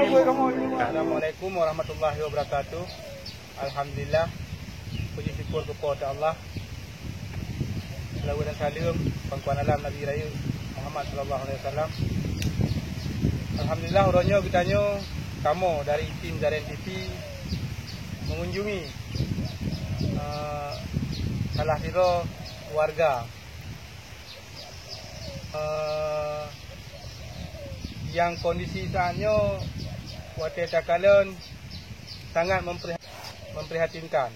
Assalamualaikum warahmatullahi wabarakatuh. Alhamdulillah, puji syukur kepada Allah. Salawat dan salam pangkuan alam Nabi Raya Muhammad sallallahu alaihi wasallam. Alhamdulillah orangnya kitanya kamu dari tim Zaren TV mengunjungi salah satu warga yang kondisi saatnya waktu kalian sangat memprihatinkan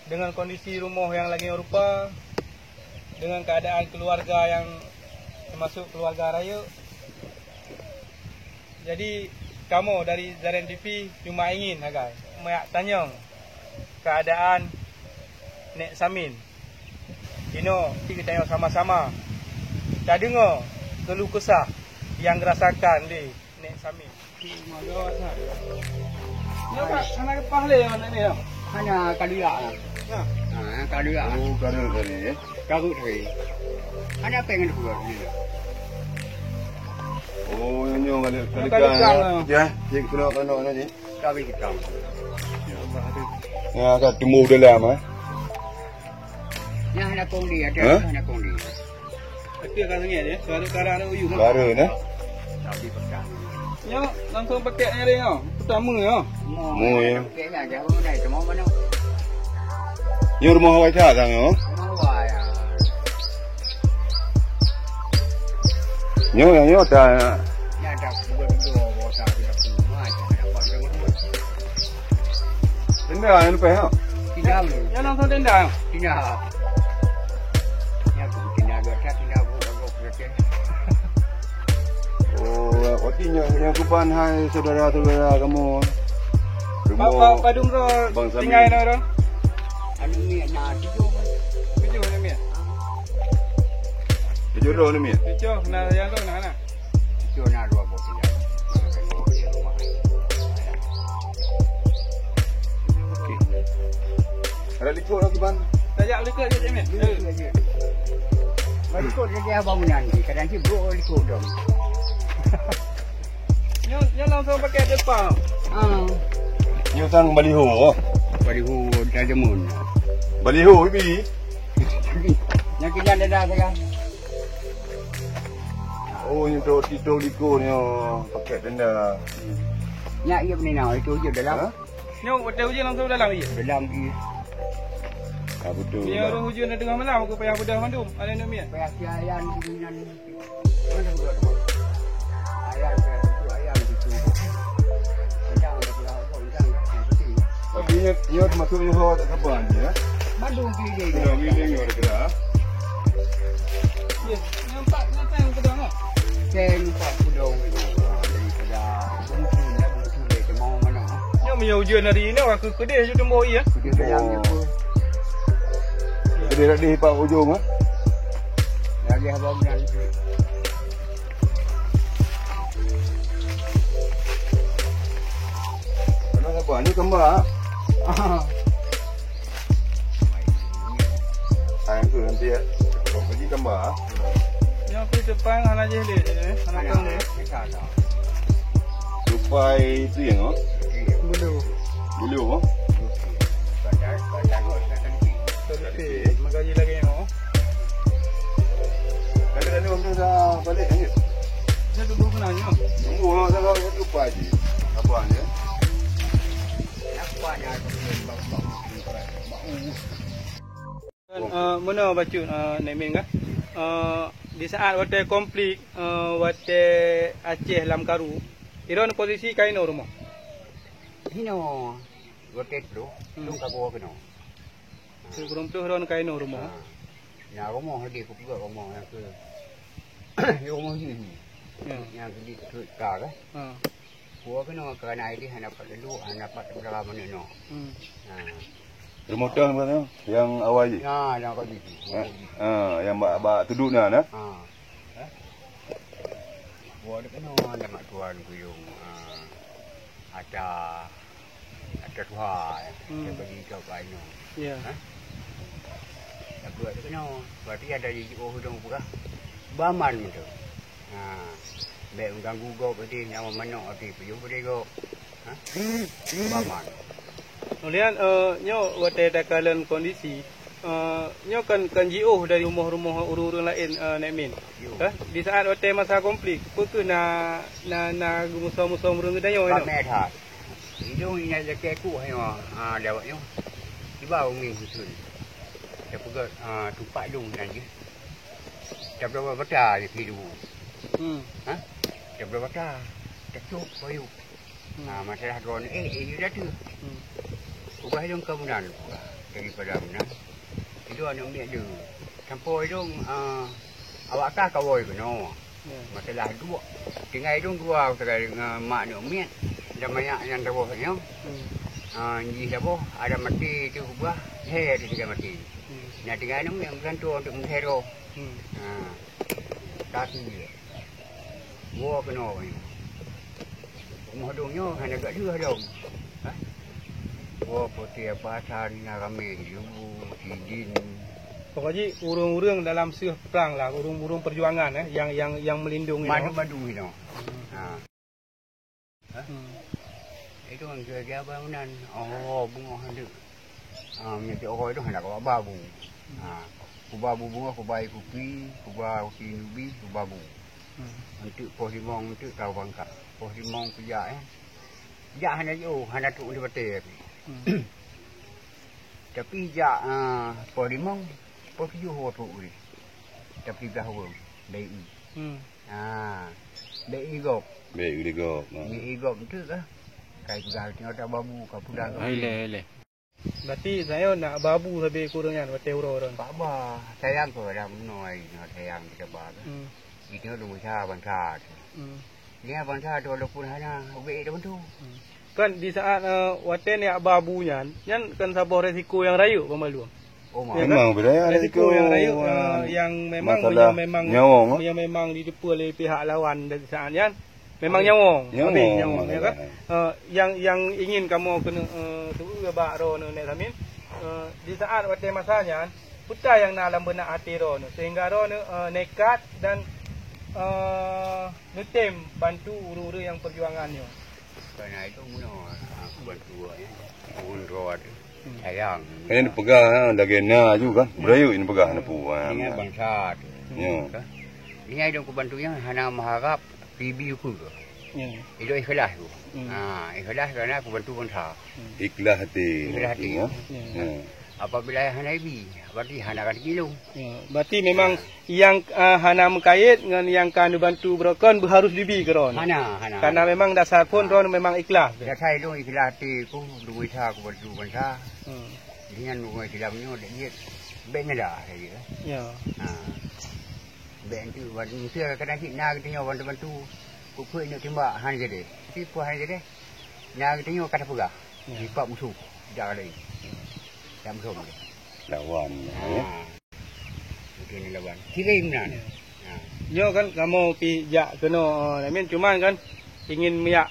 dengan kondisi rumah yang lagi rupa, dengan keadaan keluarga yang termasuk keluarga raya. Jadi kamu dari Zaren TV cuma ingin agak tanya keadaan Nek Samin. Kita tanya sama-sama. Tak dengar keluh kesah yang dirasakan di Nek Samin. Anak kepah le anak ni. Hanya kaduak lah. Kaduak. Oh, karut tadi. Karut tadi. Hanya pengen keluar ni. Oh, nyo kali-kali. Ya, cik kena ni. Kami kita. Ya, kat timur dalam Yang hanya kong dia ada, hanya kong dia. Betul kan sangat ya? Cara ada uyu. Karut Tapi pegang. Nya langsung pakai ni dia. Pertama ya. Mu ya. Kayaknya dia pun dah semua mana. Nyo rumah awak cak sang yo. Semua ya. Nyo dah. Ya ada dua bosan kita semua aja dapat dengan. Tenda yang lepas ya. Tidak. Ya langsung tenda. Tidak. Ya aku tidak ada tidak aku berarti. Oh, waktunya yang kuban hai saudara-saudara kamu. Bapak Padung ro tinggal dah ro. Anu ni nak tujuh. Tujuh ni mi. Tujuh ro ni mi. Tujuh nak yang tu nak. Tujuh nak dua bosan. Okey. Ada likut lagi ban. Tajak lekut je mi. Likut dia bangunan ni. Kadang si bro likut dong. Nya langsung pakai depan. Nyo sang baliho. Baliho Dajamun. Baliho ibi. Yang kita dah kan. Oh, nyo tidur likut nyo pakai tenda. Nya ia ni nào itu je dalam. Nya hotel hujan langsung dalam je. Dalam di. Betul. Dia orang hujan dah tengah malam aku payah bedah mandum. Ada ni mi. Payah siayan di nan. Mana buat. Ayam itu ayam itu. Jangan ada pula orang yang Tapi nyo masuk nyo tak kapan je. Bandung pilih. Nyo milih nyo ada. Ya, nampak yang pedang ah. Sen pak pudong itu daripada mungkin dah mungkin dia mau mana. Nya punya hujan hari ni aku kedih je tembok ya. Dia dalam itu. Jadi nak dihipak ujung Lagi abang nanti. Mana apa ni kembar? Sayang tu nanti ya. Kau pergi kembar. Nya aku depan anak je dia. Anak kang dia. Tupai tu yang Dulu Okey, magaji lagi yang Kadang-kadang orang tu dah balik kan? Saya tunggu kenanya. Tunggu lah, saya kau tupai je. Apa ni? Mana baca Nek Min kan? Di saat waktu konflik waktu Aceh Lam Karu, iron posisi kaino rumah. Hino rotet bro, tung kago keno. Sebelum tu iron kaino rumah. Ya rumah dia aku juga rumah yang ke. Rumah ni. Yang di kar kan. Gua kena kerana ID hanya dapat dulu, hanya dapat berapa mana no. Rumah tu mana? Yang awal je? Ya, yang kau di. Yang bak tuduk ni nah. Gua ada kena dapat tuan kuyung. Ada Tuhan yang bagi kau kaino. Ya. Buat kena. Berarti ada jadi hudung pula. Baman tu. Baik mengganggu kau berarti nama mana berarti pergi boleh kau. Ha? Baman. Kemudian nyo wate takalan kondisi nyo kan jauh dari rumah-rumah urang-urang lain Nek Min. Di saat wate masa konflik, apa ke na musuh-musuh urang kita nyo Kami dah. Itu ini ada keku hanya lewatnya. Tiba umi susun. Dia pergi tupak dong nanti. Dia berapa bata di pidu. Ha? Dia berapa bata. Dia cuk bayu. Masalah drone ini dah tu. Ubah dong kemudian daripada mana. Itu anu miak dia. Campur dong awak tak kawai kena. Masalah dua. Tinggal dong dua sekarang mak nak miak. Ada banyak yang terbuatnya. Ini siapa ada mati itu ubah. Hei ada tiga mati. Nah tinggal dong yang bantu untuk menghero. Tapi gua kena ni. Rumah dongnya hanya agak dua dong. Gua putih pasar ni kami dulu sidin. Pokoknya urang-urang dalam seuh perang lah, urang-urang perjuangan yang melindungi. Madu-madu itu. Itu yang kira bangunan. Oh bunga ada. Mesti orang itu hendak bawa babu. Kubabu bunga, kubai kopi, kubau sinubi, kubabu. Untuk posimong untuk kau bangka. Posimong kerja Jak hanya jauh, hanya tu di batik. Tapi jak posimong, posiju tu ni. Tapi gahawa, BI. BI gop. BI gop. BI gop tu kah? Kai pegang tengok tak babu, kau pulang. Hele. Berarti saya nak babu habis kurangnya wate urang-urang. Pak bah, sayang kau dah menoi, sayang kita bah. Itu dulu saya bangsa. Dia bangsa tu walaupun hanya ubek dah bentuk. Kan di saat wate ni babunya, kan sabah resiko yang rayu pemalu. Oh memang budaya resiko yang rayu yang memang didepa oleh pihak lawan dari saat kan. Memang nyawong ya kan. Yang ingin kamu kena suruh bak ro Nek Samin. Di saat wate masanya putar yang nak benak hati ro sehingga ro nekat dan nutim bantu urang-urang yang perjuangannya. Karena itu mula aku bantu urang ro sayang. Ini pegang dagingnya juga kan. Berayu ini pegang na puan. Ini bangsa. Ini ada aku bantunya hanya mengharap bibi aku tu. Itu ikhlas tu. Ikhlas kerana aku bantu bangsa. Ikhlas hati. Ikhlas hati. Apabila hana ibi, berarti hana kan kilo. Berarti memang yang hana mengkait dengan yang kan bantu berokon harus dibi keron. Hana. Karena memang dasar pun ron memang ikhlas. Dasar itu ikhlas hati aku duit aku bantu bangsa. Dengan duit dalamnya dia banyak dah dia. Ya. Bantu bantu saya kadang nak kita bantu. Kuku ini timbak hanya jadi. Tapi kuah hanya jadi. Nak kita kata pegah. Lipat musuh. Jangan lagi. Yang musuh ni. Lawan. Mungkin lawan. Kirim nak. Nyo kan kamu pijak kena Nek Min cuman kan ingin miak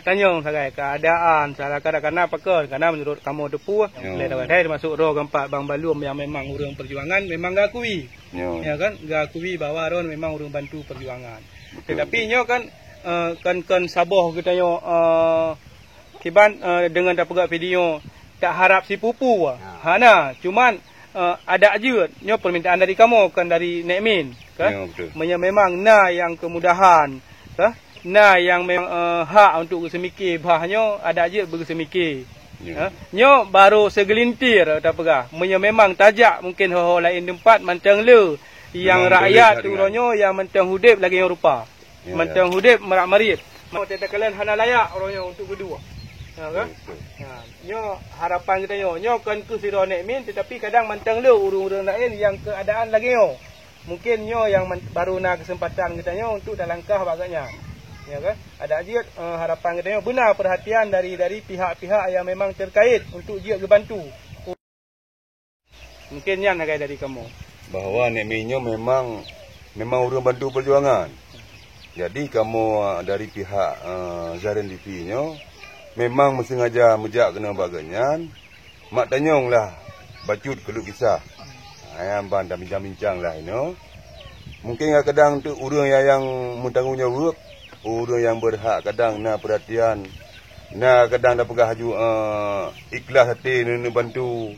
tanyong sagai keadaan salah kadang-kadang apa ke karena menurut kamu depu lewat termasuk roh keempat Bang Balum yang memang urang perjuangan memang gakui. Ya kan gakui bahawa ron memang urang bantu perjuangan. Tetapi nyo kan sabah kita nyo kiban dengan tak pegak video tak harap si pupu hana cuman ada aja nyo permintaan dari kamu kan dari Nek Min kan memang yang kemudahan nah yang memang hak untuk bersemikir bahannya ada aja bersemikir nyo baru segelintir tak pegah memang tajak mungkin hal lain tempat mancang le yang rakyat turonyo yang mentang hudip lagi yang rupa. Mentang hudip merak-merit. Mau tidak kalian hana layak orangnya untuk berdua. Ya kan? Nyo harapan kita nyo kan ke sira Nek Min tetapi kadang mentang le urang-urang lain yang keadaan lagi nyo. Mungkin nyo yang baru nak kesempatan kita nyo untuk dalam langkah bagaknya. Ya kan? Ada aja harapan kita nyo benar perhatian dari pihak-pihak yang memang terkait untuk dia bantu. Mungkin yang nak dari kamu. Bahawa Nek Minyo memang urang bantu perjuangan. Jadi kamu dari pihak Zaren TV nyo memang mesti ngajar mejak kena baganyan. Mak tanyong lah bacut keluk kisah. Ayam ban dah bincang-bincang lah ini. Mungkin kadang tu orang yang bertanggungjawab, orang yang berhak kadang nak perhatian, nak kadang dah pegah haju ikhlas hati nak bantu.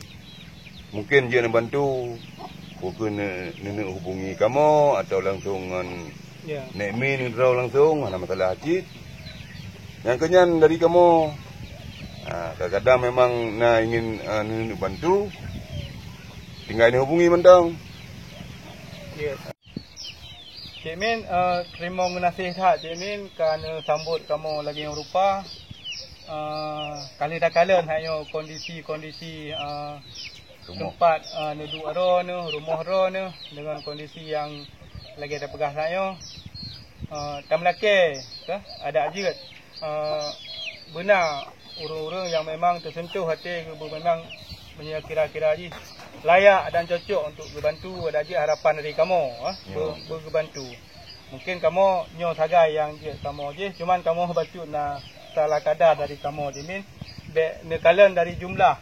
Mungkin dia nak bantu, mungkin nak hubungi kamu atau langsung dengan Nek Min draw langsung, ada masalah hajit. Yang kenyan dari kamu, kadang-kadang memang nak ingin nak bantu, tinggal ini hubungi mentang. Ya. Cik Min, terima nasihat Cik Min kerana sambut kamu lagi yang rupa. Kali dah kala hanya kondisi tempat duduk aro ni, rumah aro ni dengan kondisi yang lagi ada pegah saya. Tam laki ke ada ajit. Benar orang-orang yang memang tersentuh hati memang kira-kira je layak dan cocok untuk berbantu. Ada je harapan dari kamu berbantu. Mungkin kamu nyo sagai yang je kamu je, cuman kamu bacut nak salah kadar dari kamu je Min. Nekalan dari jumlah.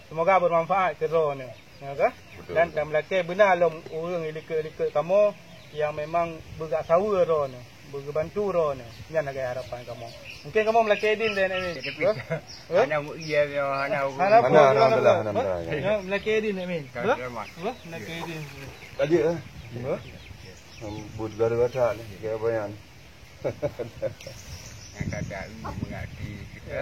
Semoga bermanfaat kero ni. Ya, dan lelaki benar orang ilika-ilika kamu yang memang bergerak sawa ro ni, berbantu ro ni. Yang nak harapan kamu. Mungkin kamu melaki din dan ini. Ana mu iya ana. Ana melaki din Min. Melaki din. Tadi buat gara-gara ni, kaya bayan. Yang kata mengerti kita.